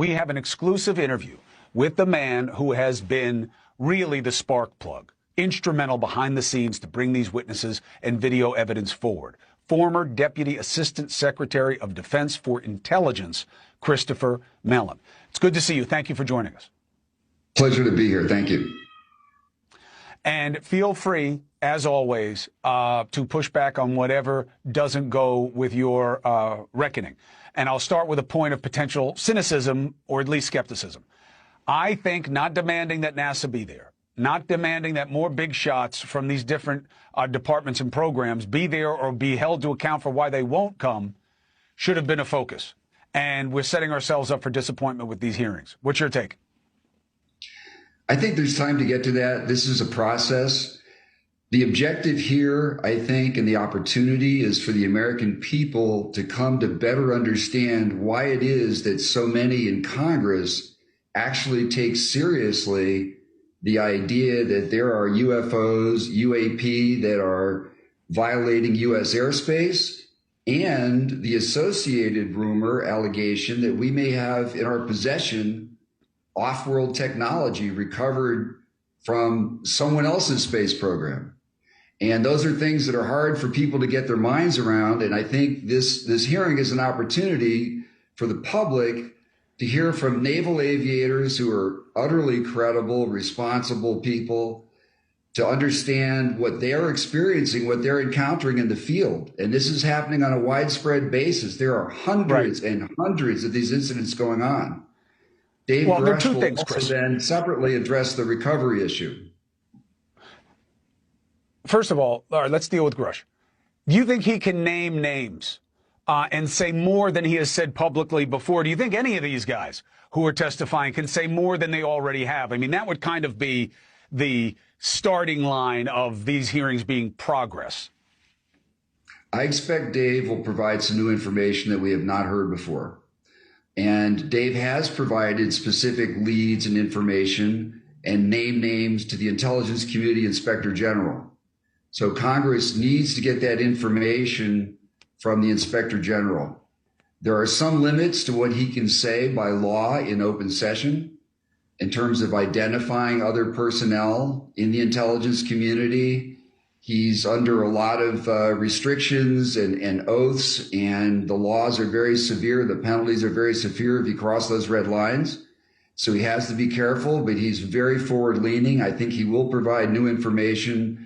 We have an exclusive interview with the man who has been really the spark plug, instrumental behind the scenes to bring these witnesses and video evidence forward. Former Deputy Assistant Secretary of Defense for Intelligence, Christopher Mellon. It's good to see you. Thank you for joining us. Pleasure to be here. Thank you. And feel free, as always, to push back on whatever doesn't go with your reckoning. And I'll start with a point of potential cynicism or at least skepticism. I think not demanding that NASA be there, not demanding that more big shots from these different departments and programs be there or be held to account for why they won't come should have been a focus. And we're setting ourselves up for disappointment with these hearings. What's your take? I think there's time to get to that. This is a process. The objective here, I think, and the opportunity is for the American people to come to better understand why it is that so many in Congress actually take seriously the idea that there are UFOs, UAP, that are violating U.S. airspace, and the associated rumor, allegation that we may have in our possession off-world technology recovered from someone else's space program. And those are things that are hard for people to get their minds around. And I think this hearing is an opportunity for the public to hear from naval aviators who are utterly credible, responsible people, to understand what they are experiencing, what they're encountering in the field. And this is happening on a widespread basis. There are hundreds and hundreds of these incidents going on. Dave Grush will also then separately address the recovery issue. First of all right, let's deal with Grush. Do you think he can name names and say more than he has said publicly before? Do you think any of these guys who are testifying can say more than they already have? I mean, that would kind of be the starting line of these hearings being progress. I expect Dave will provide some new information that we have not heard before. And Dave has provided specific leads and information and names to the Intelligence Community Inspector General. So Congress needs to get that information from the Inspector General. There are some limits to what he can say by law in open session in terms of identifying other personnel in the intelligence community. He's under a lot of restrictions and oaths, and the laws are very severe. The penalties are very severe if you cross those red lines. So he has to be careful, but he's very forward-leaning. I think he will provide new information